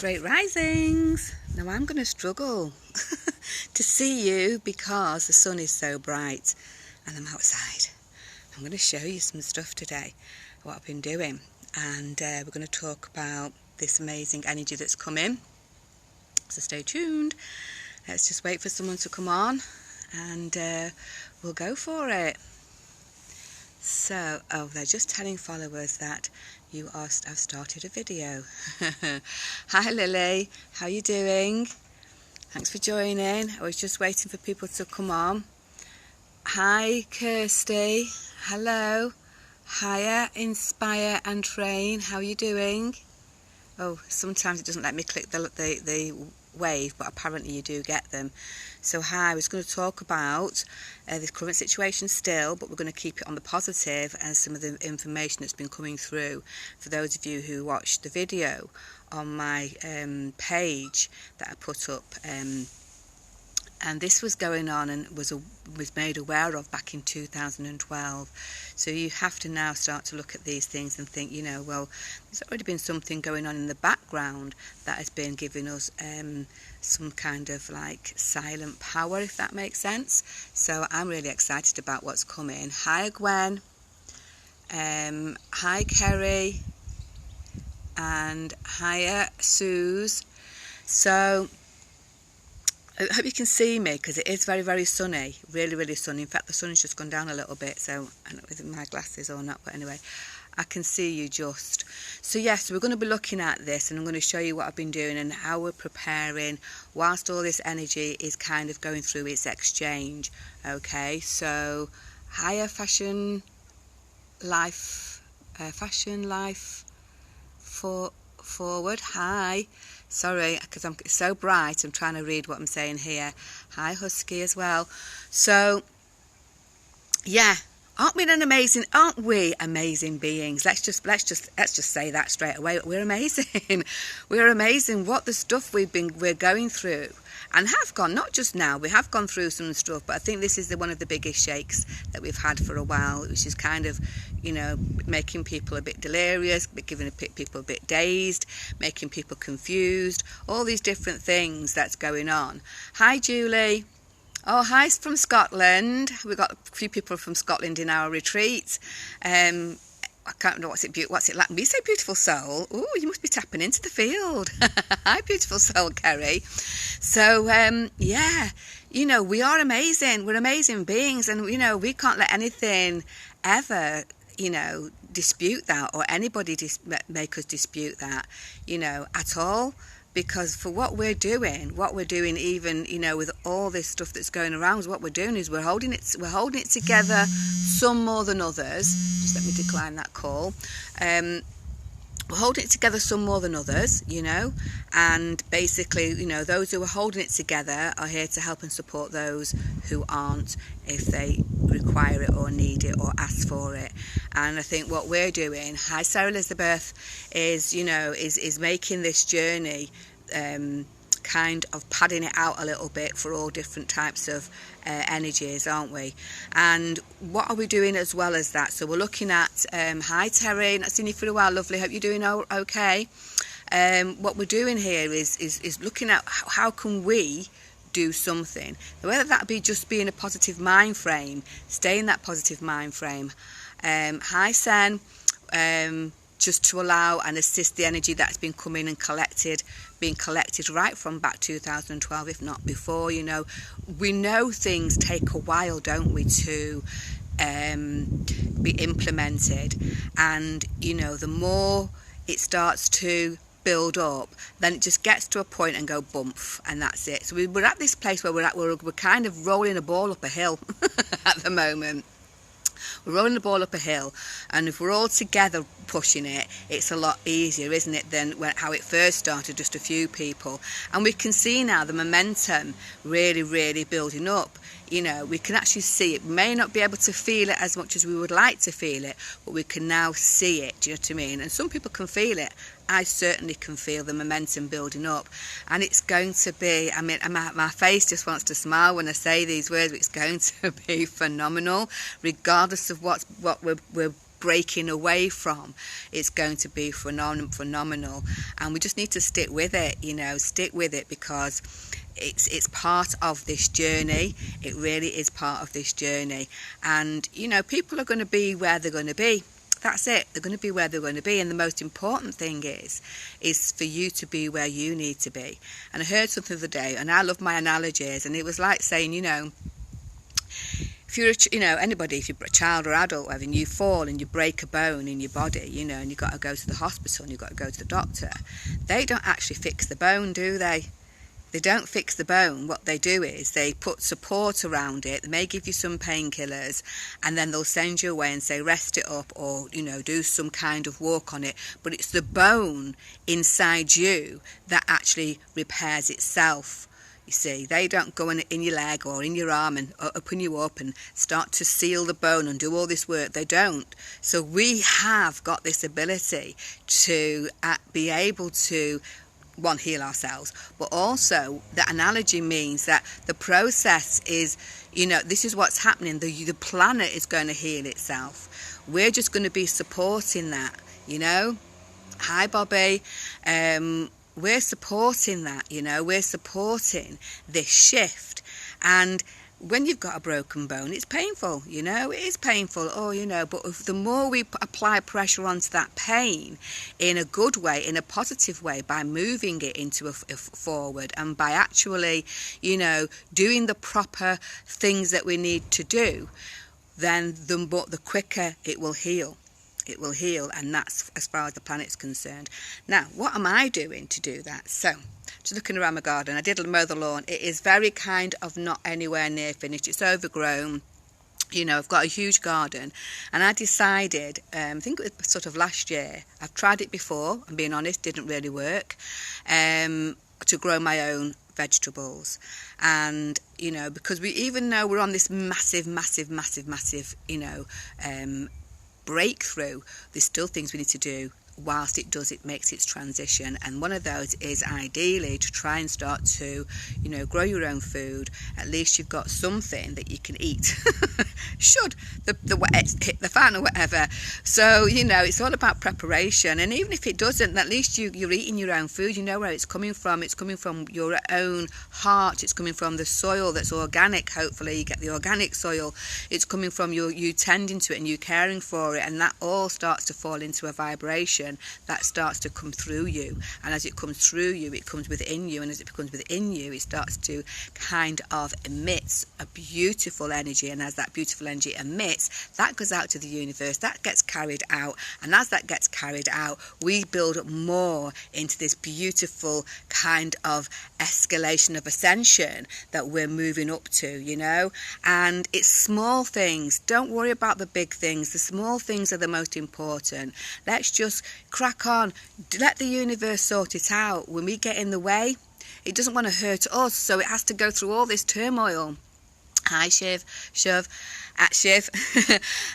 Great risings. Now I'm going to struggle to see you because the sun is so bright and I'm outside. I'm going to show you some stuff today, what I've been doing, and we're going to talk about this amazing energy that's come in. So stay tuned. Let's just wait for someone to come on and we'll go for it. So, they're just telling followers that I've started a video. Hi Lily, how you doing? Thanks for joining. I was just waiting for people to come on. Hi Kirsty, hello. Hiya, Inspire and Train, how you doing? Oh, sometimes it doesn't let me click the wave, but apparently you do get them. So hi, I was going to talk about this current situation still, but we're going to keep it on the positive as some of the information that's been coming through for those of you who watched the video on my page that I put up, and this was going on and was made aware of back in 2012. So you have to now start to look at these things and think, well, there's already been something going on in the background that has been giving us some kind of like silent power, if that makes sense. So I'm really excited about what's coming. Hi Gwen, hi Kerry, and hiya Suze. So I hope you can see me because it is very, very sunny, really, really sunny. In fact, the sun has just gone down a little bit, so I don't know whether my glasses or not, but anyway, I can see you just. So yes, we're going to be looking at this, and I'm going to show you what I've been doing and how we're preparing whilst all this energy is kind of going through its exchange. Okay, so higher fashion life forward. Hi. Sorry, because it's so bright, I'm trying to read what I'm saying here. Hi, Husky as well. So, yeah, aren't we amazing beings? Let's just say that straight away. We're amazing. We're amazing. What the stuff we're going through, and have gone, not just now. We have gone through some stuff, but I think this is one of the biggest shakes that we've had for a while, which is kind of, making people a bit delirious, giving people a bit dazed, making people confused, all these different things that's going on. Hi, Julie. Oh, hi from Scotland. We've got a few people from Scotland in our retreat. I can't know what's it like. We say beautiful soul. Oh, you must be tapping into the field. Hi, beautiful soul, Kerry. So, yeah, we are amazing. We're amazing beings, and we can't let anything ever, dispute that, or anybody make us dispute that, at all. Because for what we're doing even, with all this stuff that's going around, what we're doing is we're holding it together, some more than others. Just let me decline that call. We're holding it together some more than others, and basically, those who are holding it together are here to help and support those who aren't, if they require it or need it or ask for it. And I think what we're doing, hi Sarah Elizabeth, is making this journey, kind of padding it out a little bit for all different types of energies, aren't we? And what are we doing as well as that? So we're looking at, hi Terry, not seen you for a while, lovely, hope you're doing okay. What we're doing here is looking at how can we do something, whether that be just be in a positive mind frame, stay in that positive mind frame. Hi Sen, just to allow and assist the energy that's been coming and being collected right from back 2012, if not before. We know things take a while, don't we, to be implemented, and the more it starts to build up, then it just gets to a point and go bump, and that's it. So we're at this place where we're kind of rolling a ball up a hill at the moment. We're rolling the ball up a hill, and if we're all together pushing it, it's a lot easier, isn't it, than how it first started, just a few people. And we can see now the momentum really, really building up. We can actually see it. We may not be able to feel it as much as we would like to feel it, but we can now see it. Do you know what I mean? And some people can feel it. I certainly can feel the momentum building up, and it's going to be, my face just wants to smile when I say these words, but it's going to be phenomenal, regardless of what we're breaking away from, it's going to be phenomenal. And we just need to stick with it, you know, stick with it, because it's part of this journey. It really is part of this journey. And, you know, people are going to be where they're going to be. That's it. They're going to be where they're going to be. And the most important thing is for you to be where you need to be. And I heard something the other day, and I love my analogies, and it was like saying, you know, if you're, you know, anybody, if you're a child or adult, and you fall and you break a bone in your body, you know, and you've got to go to the hospital and you've got to go to the doctor, they don't actually fix the bone, do they? They don't fix the bone. What they do is they put support around it. They may give you some painkillers, and then they'll send you away and say rest it up, or, you know, do some kind of walk on it. But it's the bone inside you that actually repairs itself. You see, they don't go in your leg or in your arm and open you up and start to seal the bone and do all this work. They don't. So we have got this ability to be able to, one, heal ourselves, but also the analogy means that the process is, you know, this is what's happening. The planet is going to heal itself. We're just going to be supporting that, you know. Hi, Bobby. We're supporting that, you know. We're supporting this shift. And when you've got a broken bone, it's painful, you know, it is painful, you know, but if the more we apply pressure onto that pain in a good way, in a positive way, by moving it into a forward, and by actually, you know, doing the proper things that we need to do, then the quicker it will heal. It will heal, and that's as far as the planet's concerned. Now, what am I doing to do that? So, just looking around my garden, I did mow the lawn. It is very kind of not anywhere near finished. It's overgrown. You know, I've got a huge garden, and I decided, I think it was sort of last year, I've tried it before, I'm being honest, didn't really work, to grow my own vegetables. And, you know, because even though we're on this massive, you know, breakthrough, there's still things we need to do whilst it makes its transition. And one of those is ideally to try and start to, you know, grow your own food. At least you've got something that you can eat should the hit the fan or whatever. So, you know, it's all about preparation. And even if it doesn't, at least you're eating your own food. You know where it's coming from. It's coming from your own heart. It's coming from the soil that's organic. Hopefully you get the organic soil. It's coming from you tending to it and you caring for it, and that all starts to fall into a vibration that starts to come through you. And as it comes through you, it comes within you, and as it becomes within you, it starts to kind of emit a beautiful energy. And as that beautiful energy emits, that goes out to the universe, that gets carried out, and as that gets carried out, we build more into this beautiful kind of escalation of ascension that we're moving up to, you know. And it's small things. Don't worry about the big things. The small things are the most important. Let's just crack on. Let the universe sort it out. When we get in the way, it doesn't want to hurt us, so it has to go through all this turmoil. Hi, Shiv,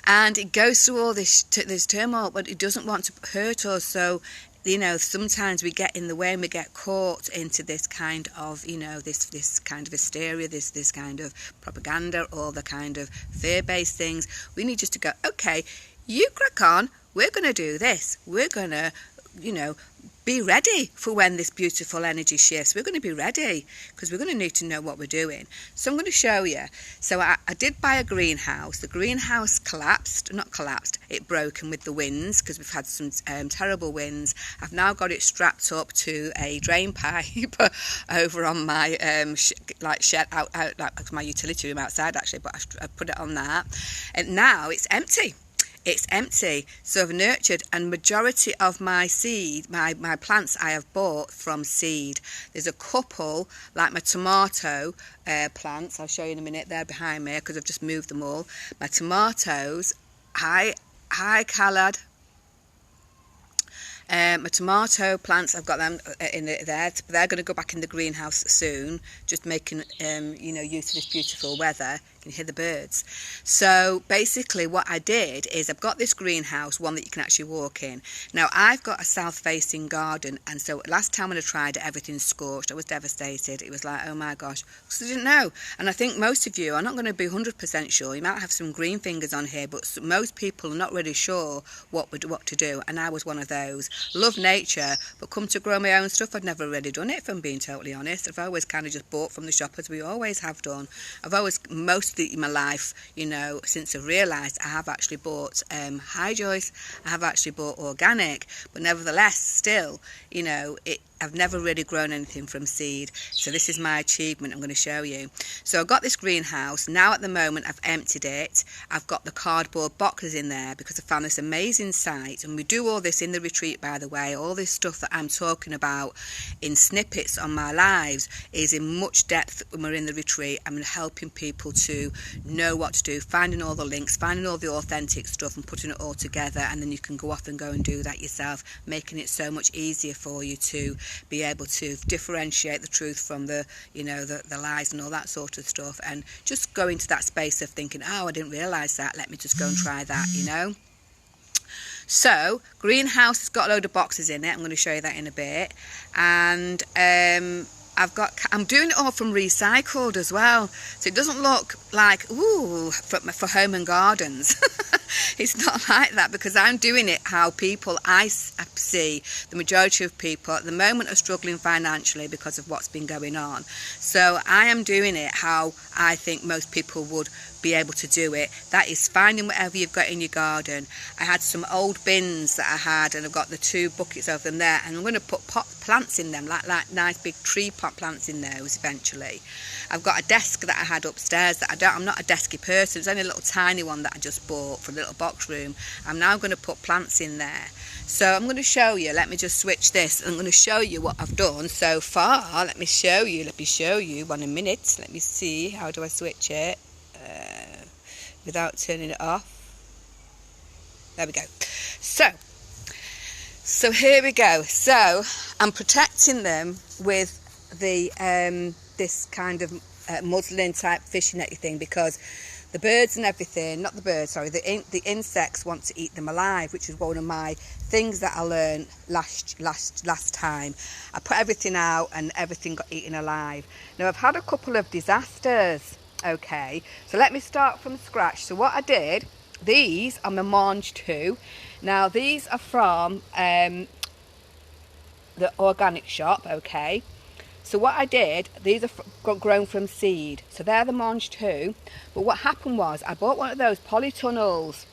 and it goes through all this turmoil, but it doesn't want to hurt us. So, you know, sometimes we get in the way and we get caught into this kind of, you know, this kind of hysteria, this kind of propaganda, all the kind of fear-based things. We need just to go, okay, you crack on. We're going to do this. We're going to, you know, be ready for when this beautiful energy shifts. We're going to be ready because we're going to need to know what we're doing. So I'm going to show you. So I did buy a greenhouse. The greenhouse it broke with the winds because we've had some terrible winds. I've now got it strapped up to a drain pipe over on my shed out like my utility room outside actually, but I put it on that, and now it's empty. It's empty. So I've nurtured, and majority of my seed, my plants I have bought from seed. There's a couple, like my tomato plants, I'll show you in a minute, they're behind me because I've just moved them all. My tomatoes, hi Khaled. My tomato plants, I've got them in there. They're going to go back in the greenhouse soon, just making you know, use of this beautiful weather. Can you hear the birds? So basically what I did is I've got this greenhouse, one that you can actually walk in. Now I've got a south-facing garden, and so last time when I tried it, everything's scorched. I was devastated. It was like, oh my gosh, because I didn't know. And I think most of you are not going to be 100% sure. You might have some green fingers on here, but most people are not really sure what to do, and I was one of those. Love nature, but come to grow my own stuff, I'd never really done it, if I'm being totally honest. I've always kind of just bought from the shop, as we always have done. I've always, most of my life, you know, since I've realised, I have actually bought, hi Joyce, I have actually bought organic, but nevertheless, still, you know, I've never really grown anything from seed. So this is my achievement I'm going to show you. So I've got this greenhouse. Now at the moment I've emptied it. I've got the cardboard boxes in there because I found this amazing site. And we do all this in the retreat, by the way. All this stuff that I'm talking about in snippets on my lives is in much depth when we're in the retreat. I'm helping people to know what to do, finding all the links, finding all the authentic stuff and putting it all together. And then you can go off and go and do that yourself, making it so much easier for you to be able to differentiate the truth from the, you know, the lies and all that sort of stuff, and just go into that space of thinking, oh, I didn't realise that, let me just go and try that, you know. So greenhouse has got a load of boxes in it. I'm going to show you that in a bit. And I'm doing it all from recycled as well, so it doesn't look like, ooh, for home and gardens. It's not like that, because I'm doing it how people, I see the majority of people at the moment are struggling financially because of what's been going on. So I am doing it how I think most people would be able to do it. That is finding whatever you've got in your garden. I had some old bins that I had, and I've got the 2 buckets of them there, and I'm going to put pot plants in them, like nice big tree pot plants in those eventually. I've got a desk that I had upstairs that I'm not a desky person. It's only a little tiny one that I just bought for a little box room. I'm now going to put plants in there. So I'm going to show you. Let me just switch this. I'm going to show you what I've done so far. Let me show you 1 minute. Let me see, how do I switch it without turning it off? There we go. So here we go. So I'm protecting them with the this kind of muslin type fishing netty thing, because the birds and everything, not the birds, sorry, the insects want to eat them alive, which is one of my things that I learned last time. I put everything out and everything got eaten alive. Now I've had a couple of disasters. Okay, so let me start from scratch. So what I did, these are my mange too. Now these are from the organic shop. Okay, so what I did, these are grown from seed, so they're the mange too. But what happened was I bought one of those polytunnels,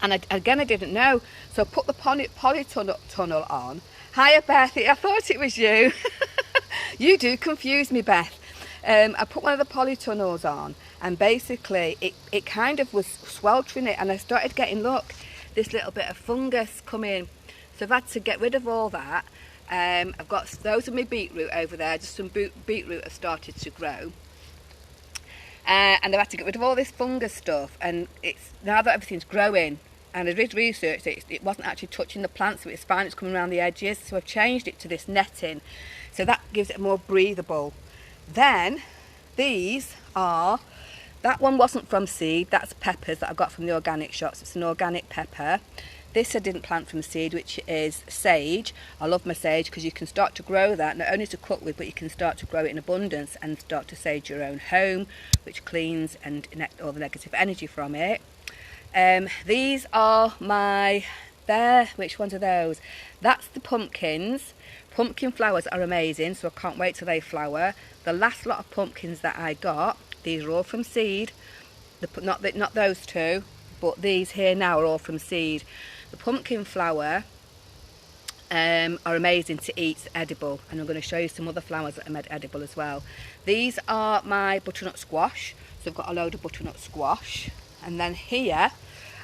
and I didn't know, so I put the polytunnel on. Hiya Bethy, I thought it was you. You do confuse me, Beth. I put one of the polytunnels on, and basically it kind of was sweltering it, and I started getting, look, this little bit of fungus coming. So I've had to get rid of all that. I've got those of my beetroot over there, just some beetroot have started to grow. And I've had to get rid of all this fungus stuff, and it's now that everything's growing, and I did research, it wasn't actually touching the plants, so it's fine, it's coming around the edges. So I've changed it to this netting, so that gives it more breathable. Then these are, that one wasn't from seed, that's peppers that I got from the organic shops. It's an organic pepper. This I didn't plant from seed, which is sage. I love my sage because you can start to grow that, not only to cook with, but you can start to grow it in abundance and start to sage your own home, which cleans and all the negative energy from it. These are which ones are those? That's the pumpkins. Pumpkin flowers are amazing, so I can't wait till they flower. The last lot of pumpkins that I got, these are all from seed. Not those 2, but these here now are all from seed. The pumpkin flower are amazing to eat, edible, and I'm going to show you some other flowers that are edible as well. These are my butternut squash, so I've got a load of butternut squash. And then here,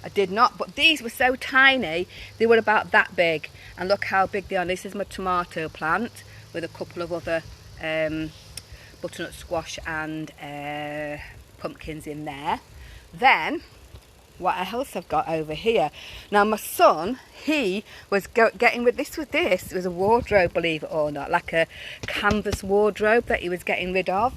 I did not, but these were so tiny, they were about that big, and look how big they are. This is my tomato plant with a couple of other butternut squash and pumpkins in there. Then what else I've got over here, now my son, he was getting rid, this was a wardrobe, believe it or not, like a canvas wardrobe that he was getting rid of,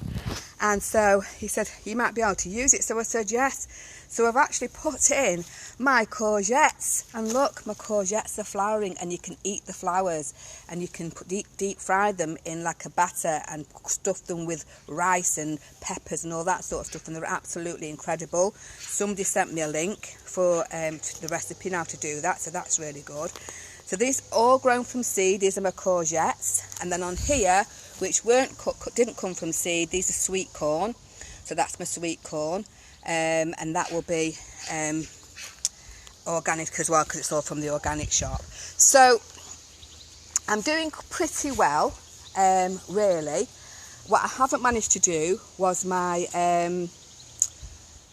And so he said, you might be able to use it. So I said, yes. So I've actually put in my courgettes. And look, my courgettes are flowering, and you can eat the flowers. And you can deep fry them in like a batter and stuff them with rice and peppers and all that sort of stuff. And they're absolutely incredible. Somebody sent me a link for the recipe now to do that. So that's really good. So these all grown from seed. These are my courgettes. And then on here, which didn't come from seed, these are sweet corn. So that's my sweet corn. And that will be organic as well, because it's all from the organic shop. So I'm doing pretty well, really. What I haven't managed to do was my,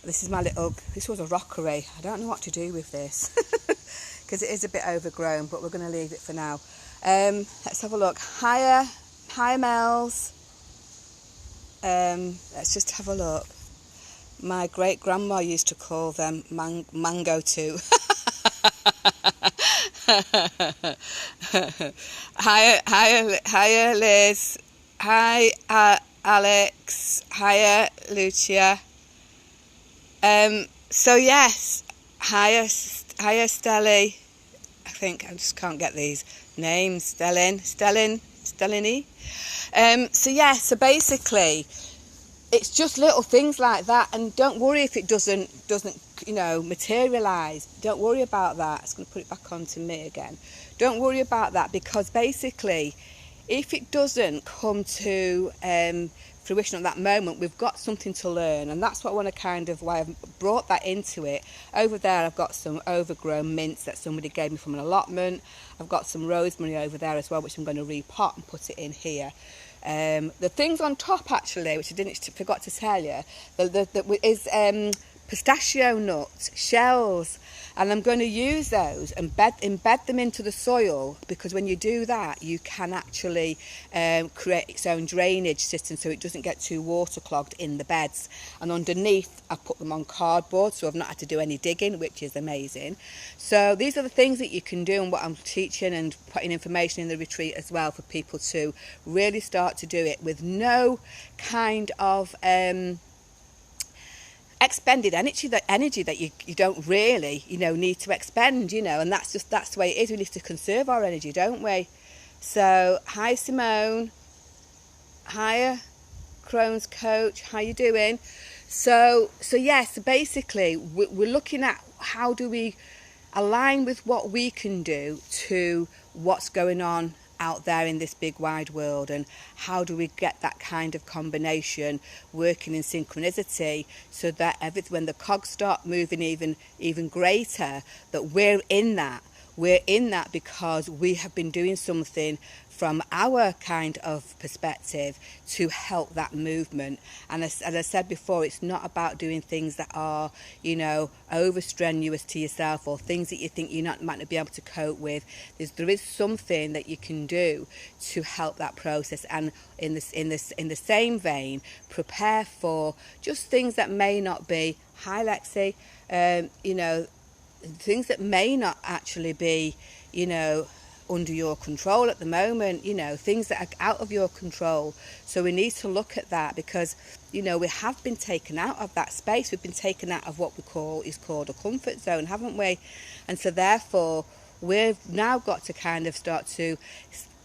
this was a rockery. I don't know what to do with this. Because it is a bit overgrown, but we're going to leave it for now. Let's have a look. Higher Mel's. Let's just have a look. My great grandma used to call them mango too. Hiya Liz. Hi Alex. Hiya Lucia. So yes, hiya Stelly. I think I just can't get these names. Stellini. So yeah, so basically it's just little things like that, and don't worry if it doesn't materialise. Don't worry about that. It's going to put it back onto me again. Don't worry about that, because basically if it doesn't come to fruition at that moment, we've got something to learn, and that's what I want to why I've brought that into it. Over there I've got some overgrown mints that somebody gave me from an allotment. I've got some rosemary over there as well, which I'm going to repot and put it in here. The things on top actually, which I forgot to tell you, is pistachio nuts, shells, and I'm going to use those and embed them into the soil, because when you do that you can actually create its own drainage system, so it doesn't get too waterclogged in the beds. And underneath I've put them on cardboard, so I've not had to do any digging, which is amazing. So these are the things that you can do, and what I'm teaching and putting information in the retreat as well, for people to really start to do it with no kind of expended energy that you don't really need to expend, and that's the way it is. We need to conserve our energy, don't we? So hi Simone, hiya Crohn's coach, how you doing? So yes, basically we're looking at how do we align with what we can do to what's going on out there in this big wide world, and how do we get that kind of combination working in synchronicity, so that when the cogs start moving even greater, that we're in that because we have been doing something from our kind of perspective to help that movement. And as I said before, it's not about doing things that are, over strenuous to yourself, or things that you think you might not be able to cope with. There is something that you can do to help that process, and in the same vein, prepare for just things that may not be. Hi Lexi, things that may not actually be, under your control at the moment, things that are out of your control. So we need to look at that, because we have been taken out of that space. We've been taken out of what is called a comfort zone, haven't we? And so therefore we've now got to kind of start to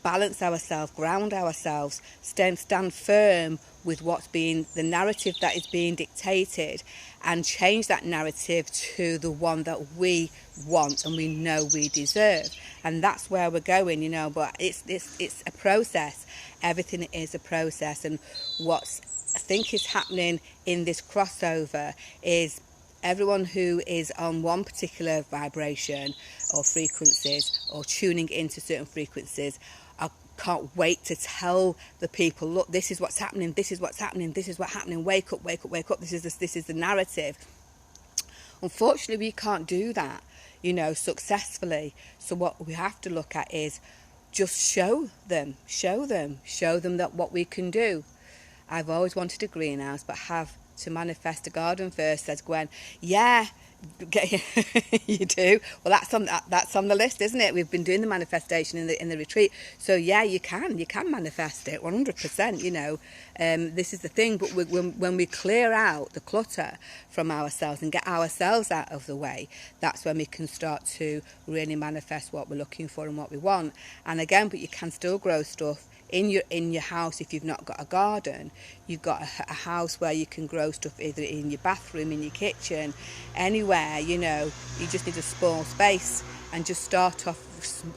balance ourselves, ground ourselves, stand firm with what's being the narrative that is being dictated, and change that narrative to the one that we want and we know we deserve. And that's where we're going, but it's a process. Everything is a process. And what I think is happening in this crossover is everyone who is on one particular vibration or frequencies, or tuning into certain frequencies, can't wait to tell the people, look, this is what's happening, this is what's happening, this is what's happening, wake up, wake up, wake up, this is the narrative. Unfortunately, we can't do that, successfully. So what we have to look at is just show them that what we can do. I've always wanted a greenhouse, but have to manifest a garden first, says Gwen. Yeah, You do. Well, that's on the list, isn't it? We've been doing the manifestation in the retreat. So yeah, you can manifest it 100%. You know, this is the thing. But when we clear out the clutter from ourselves and get ourselves out of the way, that's when we can start to really manifest what we're looking for and what we want. And again, but you can still grow stuff in your house. If you've not got a garden, you've got a house where you can grow stuff, either in your bathroom, in your kitchen, anywhere. You know, you just need a small space and just start off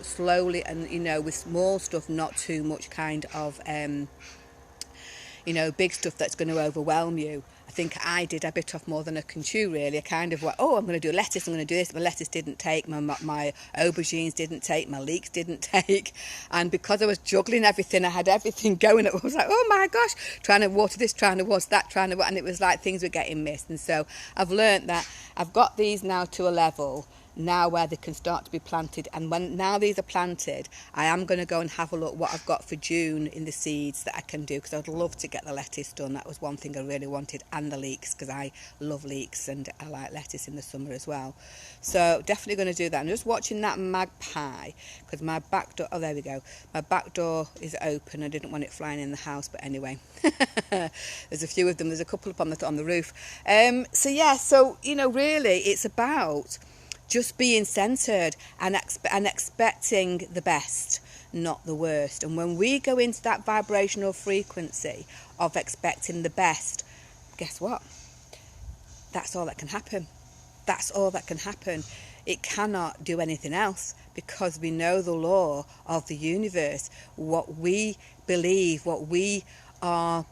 slowly, and you know, with small stuff, not too much kind of you know, big stuff that's going to overwhelm you. I think I bit off more than I can chew, really. I kind of went, oh, I'm going to do lettuce, I'm going to do this. My lettuce didn't take, my aubergines didn't take, my leeks didn't take. And because I was juggling everything, I had everything going. I was like, oh my gosh, trying to water this, trying to water that, and it was like things were getting missed. And so I've learnt that I've got these now to a level now where they can start to be planted, and now these are planted, I am going to go and have a look what I've got for June in the seeds that I can do, because I'd love to get the lettuce done. That was one thing I really wanted, and the leeks, because I love leeks and I like lettuce in the summer as well. So definitely going to do that. I'm just watching that magpie, because my back door, oh there we go, my back door is open. I didn't want it flying in the house, but anyway. There's a few of them, there's a couple up on the roof. So yeah, so you know, really it's about just being centered and expecting the best, not the worst. And when we go into that vibrational frequency of expecting the best, guess what? That's all that can happen. That's all that can happen. It cannot do anything else, because we know the law of the universe. What we believe, what we are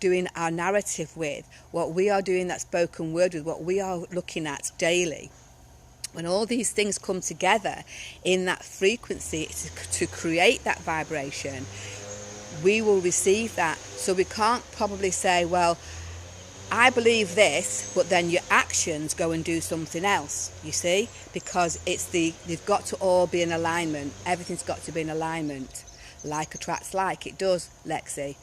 doing our narrative with, what we are doing that spoken word with, what we are looking at daily. When all these things come together in that frequency to create that vibration, we will receive that. So we can't probably say, well, I believe this, but then your actions go and do something else, you see? Because they've got to all be in alignment. Everything's got to be in alignment. Like attracts like, it does, Lexi.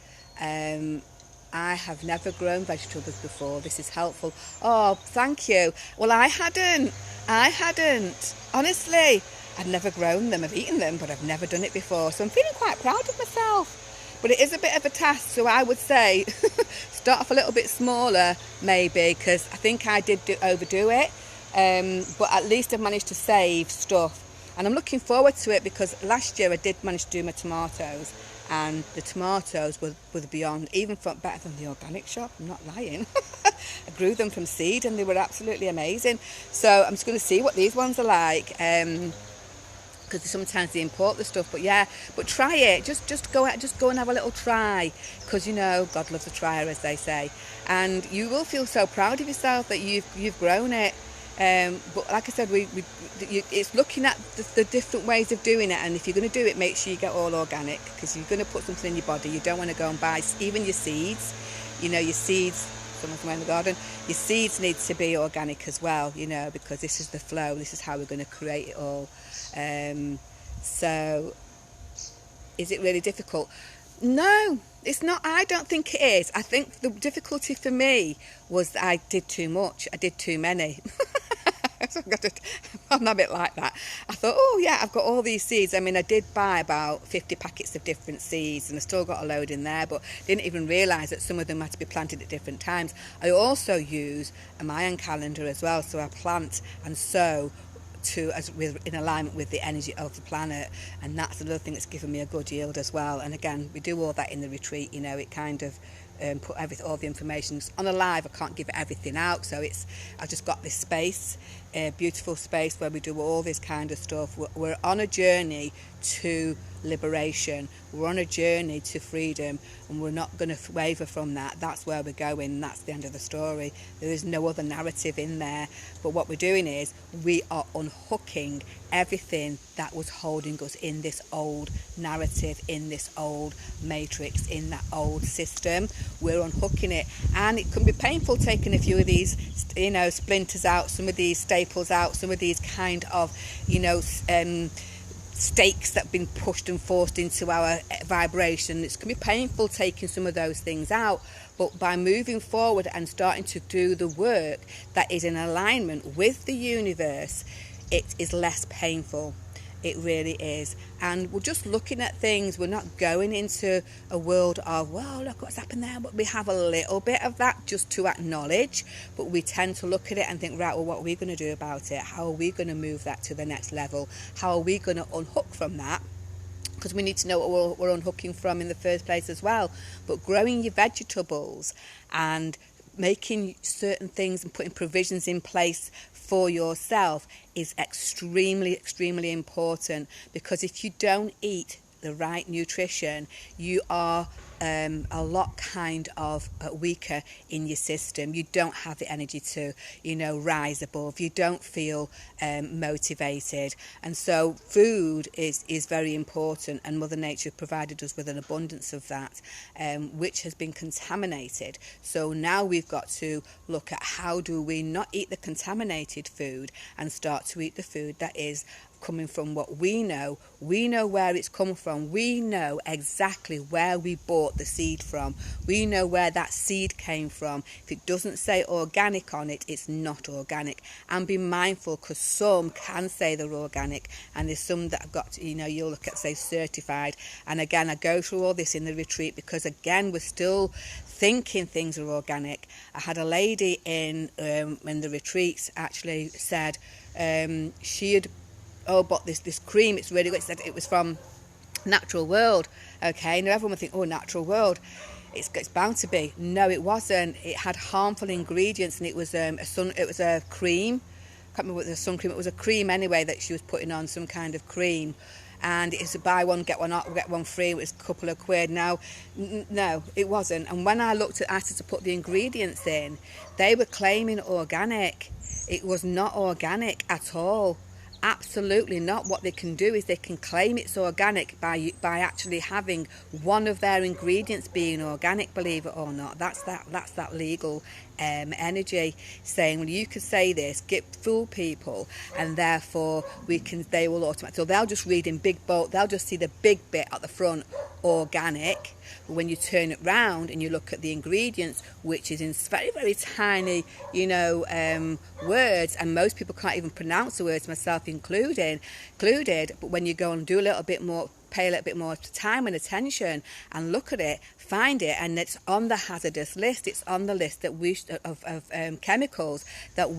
I have never grown vegetables before. This is helpful. Oh, thank you. Well, I hadn't. Honestly, I'd never grown them. I've eaten them, but I've never done it before. So I'm feeling quite proud of myself. But it is a bit of a task. So I would say start off a little bit smaller, maybe, because I think I did overdo it. But at least I've managed to save stuff. And I'm looking forward to it, because last year I did manage to do my tomatoes. And the tomatoes were beyond, even better than the organic shop. I'm not lying. I grew them from seed and they were absolutely amazing. So I'm just going to see what these ones are like, because sometimes they import the stuff. But yeah, but try it. Just go and have a little try, because you know God loves a trier, as they say, and you will feel so proud of yourself that you've grown it. But like I said, it's looking at the different ways of doing it, and if you're going to do it, make sure you get all organic, because you're going to put something in your body. You don't want to go and buy even your seeds. You know, your seeds, someone's in the garden, your seeds need to be organic as well, you know, because this is the flow, this is how we're going to create it all. So is it really difficult? No, it's not. I don't think it is. I think the difficulty for me was that I did too much. I did too many. I'm a bit like that. I thought, oh yeah, I've got all these seeds. I mean, I did buy about 50 packets of different seeds, and I still got a load in there, but didn't even realise that some of them had to be planted at different times. I also use a Mayan calendar as well, so I plant and sow in alignment with the energy of the planet, and that's another thing that's given me a good yield as well. And again, we do all that in the retreat. You know, it kind of put all the information on a live. I can't give everything out, so I've just got this space, a beautiful space where we do all this kind of stuff. We're on a journey to liberation. We're on a journey to freedom, and we're not going to waver from that. That's where we're going. That's the end of the story. There is no other narrative in there. But what we're doing is we are unhooking everything that was holding us in this old narrative, in this old matrix, in that old system. We're unhooking it, and it can be painful taking a few of these, you know, splinters out, some of these staples out, some of these kind of, you know, stakes that have been pushed and forced into our vibration. It's going to be painful taking some of those things out, but by moving forward and starting to do the work that is in alignment with the universe, it is less painful. It really is. And we're just looking at things. We're not going into a world of, well, look what's happened there. But we have a little bit of that just to acknowledge. But we tend to look at it and think, right, well, what are we going to do about it? How are we going to move that to the next level? How are we going to unhook from that? Because we need to know what we're unhooking from in the first place as well. But growing your vegetables and making certain things and putting provisions in place for yourself is extremely, extremely important, because if you don't eat the right nutrition, you are a lot kind of weaker in your system. You don't have the energy to, rise above. You don't feel motivated. And so food is very important, and Mother Nature provided us with an abundance of that, which has been contaminated. So now we've got to look at how do we not eat the contaminated food and start to eat the food that is coming from what we know. We know where it's come from. We know exactly where we bought the seed from. We know where that seed came from. If it doesn't say organic on it, it's not organic. And be mindful, because some can say they're organic, and there's some that have got to, you'll look at, say, certified. And again, I go through all this in the retreat, because again, we're still thinking things are organic. I had a lady in the retreats actually said she had bought this cream, it's really good. It said it was from Natural World. Okay, now everyone would think, Natural World, it's bound to be. No, it wasn't. It had harmful ingredients, and it was a cream. I can't remember what the sun cream. It was a cream anyway that she was putting on, some kind of cream, and it's a buy one get one free. It was a couple of quid. Now, no, it wasn't. And when I asked her to put the ingredients in, they were claiming organic. It was not organic at all. Absolutely not. What they can do is they can claim it's organic by actually having one of their ingredients being organic, believe it or not. That's that legal energy saying, well, you could say this, fool people, and therefore they will automatically. So they'll just read in big bold, they'll just see the big bit at the front, organic. But when you turn it round and you look at the ingredients, which is in very, very tiny, words, and most people can't even pronounce the words, myself included. But when you go and do a little bit more, pay a little bit more time and attention and look at it, find it, and it's on the hazardous list. It's on the list that of chemicals that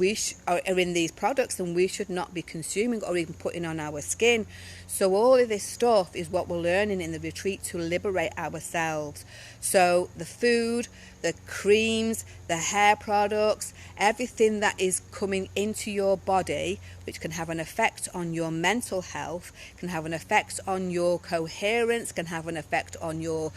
are in these products, and we should not be consuming or even putting on our skin. So all of this stuff is what we're learning in the retreat to liberate ourselves. So the food, the creams, the hair products, everything that is coming into your body, which can have an effect on your mental health, can have an effect on your coherence, can have an effect on your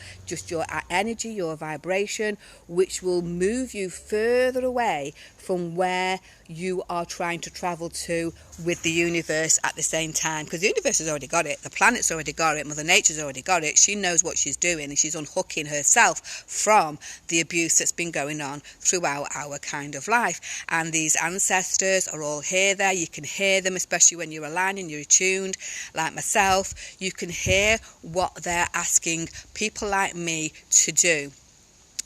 energy, your vibration, which will move you further away from where you are trying to travel to with the universe at the same time. Because the universe has already got it, the planet's already got it, Mother Nature's already got it. She knows what she's doing, and she's unhooking herself from the abuse that's been going on throughout our kind of life. And these ancestors are all here there. You can hear them, especially when you're aligned and you're attuned, like myself. You can hear what they're asking people like me to do,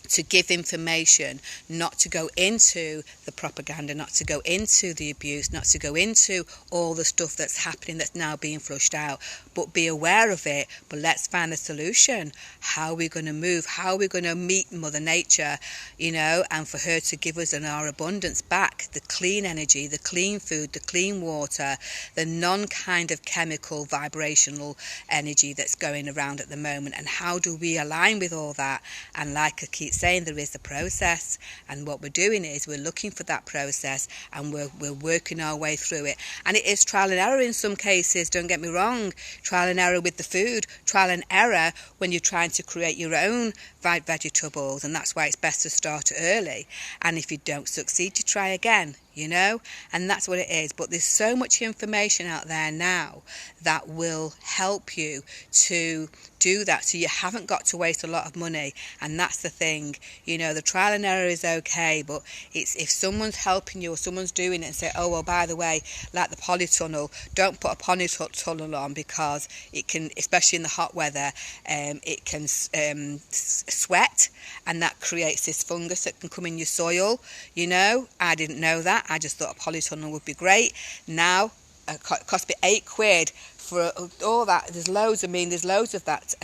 to give information, not to go into the propaganda, not to go into the abuse, not to go into all the stuff that's happening that's now being flushed out, but be aware of it. But let's find a solution. How are we going to move? How are we going to meet Mother Nature, and for her to give us our abundance back, the clean energy, the clean food, the clean water, the non-kind of chemical vibrational energy that's going around at the moment. And how do we align with all that? And like I keep saying, there is the process, and what we're doing is we're looking for that process, and we're working our way through it. And it is trial and error in some cases, don't get me wrong. Trial and error with the food, trial and error when you're trying to create your own vegetables, and that's why it's best to start early. And if you don't succeed, you try again. you know, and that's what it is. But there's so much information out there now that will help you to do that, so you haven't got to waste a lot of money. And that's the thing, you know, the trial and error is okay, but it's if someone's helping you or someone's doing it and say, oh well, by the way, like the polytunnel, don't put a polytunnel on because it can, especially in the hot weather, it can sweat, and that creates this fungus that can come in your soil. You know, I didn't know that. I just thought a polytunnel would be great. Now it cost me £8 for all that. There's loads of that,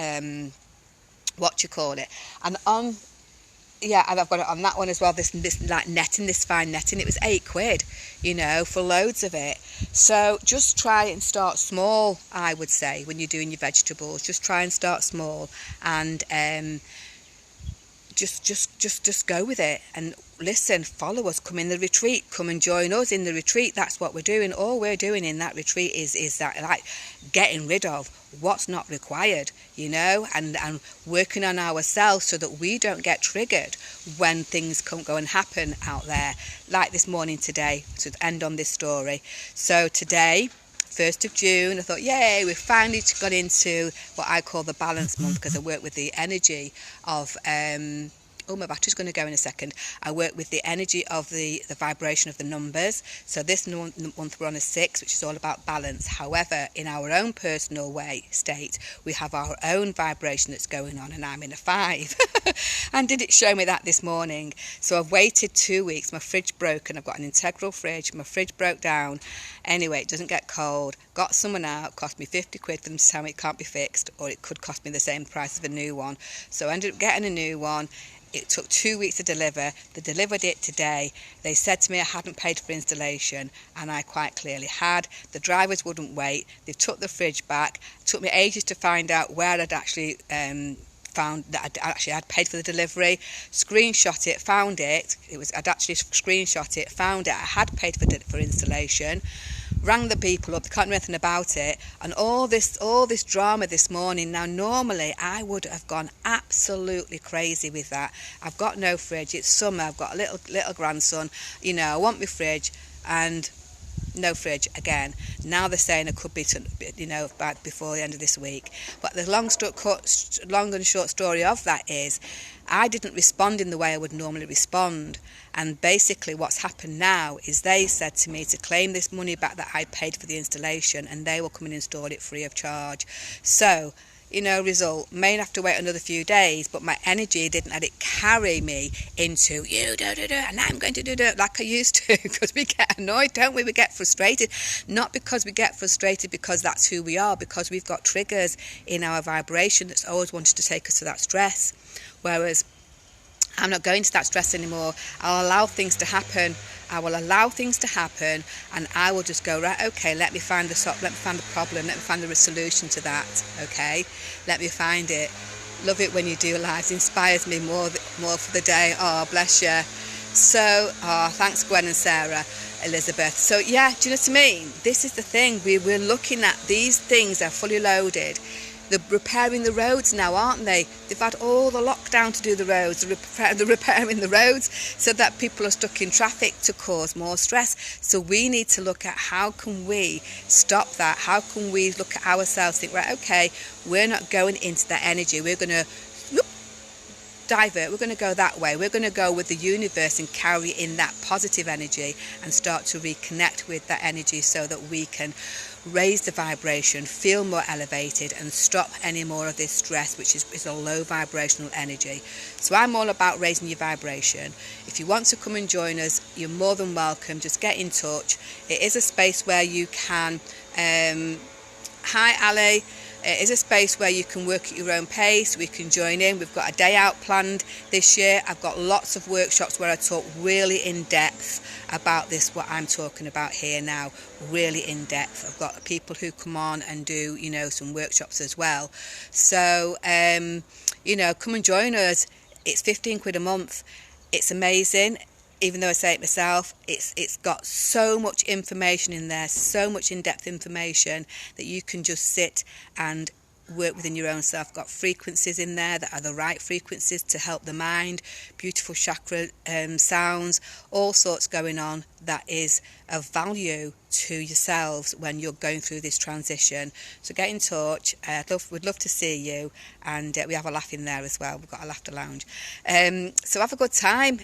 what you call it, and on, yeah, and I've got it on that one as well, this like netting, this fine netting. It was £8, you know, for loads of it. So just try and start small, I would say, when you're doing your vegetables. Just try and start small, and just go with it. And listen, follow us, come in the retreat, come and join us in the retreat. That's what we're doing. All we're doing in that retreat is that, like, getting rid of what's not required, you know, and working on ourselves so that we don't get triggered when things go and happen out there, like this morning today, to end on this story. So today, 1st of June, I thought, yay, we've finally got into what I call the balance month, because I work with the energy of oh, my battery's going to go in a second. I work with the energy of the vibration of the numbers. So this month we're on a 6, which is all about balance. However, in our own personal state, we have our own vibration that's going on, and I'm in a 5. And did it show me that this morning? So I've waited 2 weeks. My fridge broke, and I've got an integral fridge. My fridge broke down. Anyway, it doesn't get cold. Got someone out, cost me £50 for them to tell me it can't be fixed, or it could cost me the same price of a new one. So I ended up getting a new one. It took 2 weeks to deliver. They delivered it today. They said to me I hadn't paid for installation, and I quite clearly had. The drivers wouldn't wait. They took the fridge back. It took me ages to find out where I'd actually found that I'd paid for the delivery. Screenshot it, found it. I'd actually screenshot it, found it. I had paid for installation. Rang the people up, they can't do anything about it, and all this drama this morning. Now normally I would have gone absolutely crazy with that. I've got no fridge, it's summer, I've got a little grandson, you know, I want my fridge, and no fridge again. Now they're saying it could be, you know, back before the end of this week. But the long and short story of that is, I didn't respond in the way I would normally respond. And basically what's happened now is they said to me to claim this money back that I paid for the installation, and they will come and install it free of charge. So, you know, result, may have to wait another few days, but my energy didn't let it carry me into you do and I'm going to do like I used to, because we get annoyed, don't we? We get frustrated, not because we get frustrated because that's who we are, because we've got triggers in our vibration that's always wanted to take us to that stress. Whereas I'm not going to that stress anymore. I'll allow things to happen. I will allow things to happen, and I will just go, right, okay, let me find the problem, let me find the solution to that, okay? Let me find it. Love it when you do lives. Inspires me more for the day. Oh, bless you. So, thanks Gwen and Sarah, Elizabeth. So, yeah, do you know what I mean? This is the thing. We're looking at these things. They're fully loaded. They're repairing the roads now, aren't they? They've had all the lockdown to do the roads. They're repairing the roads so that people are stuck in traffic to cause more stress. So we need to look at how can we stop that? How can we look at ourselves, think, right, okay, we're not going into that energy. We're going to divert. We're going to go that way. We're going to go with the universe and carry in that positive energy and start to reconnect with that energy so that we can raise the vibration, feel more elevated, and stop any more of this stress, which is a low vibrational energy. So I'm all about raising your vibration. If you want to come and join us, you're more than welcome. Just get in touch. It is a space where you can hi Ali. It is a space where you can work at your own pace. We can join in. We've got a day out planned this year. I've got lots of workshops where I talk really in depth about this, what I'm talking about here now, really in depth. I've got people who come on and do, you know, some workshops as well. So, you know, come and join us. It's £15 a month. It's amazing. Even though I say it myself, it's got so much information in there, so much in-depth information that you can just sit and work within your own self. Got frequencies in there that are the right frequencies to help the mind, beautiful chakra sounds, all sorts going on that is of value to yourselves when you're going through this transition. So get in touch. We'd love to see you, and we have a laugh in there as well. We've got a laughter lounge. So have a good time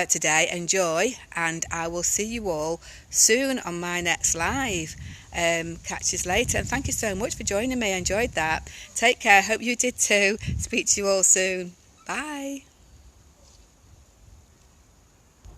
today, enjoy, and I will see you all soon on my next live. Catch you later, and thank you so much for joining me. I enjoyed that. Take care. Hope you did too. Speak to you all soon. Bye.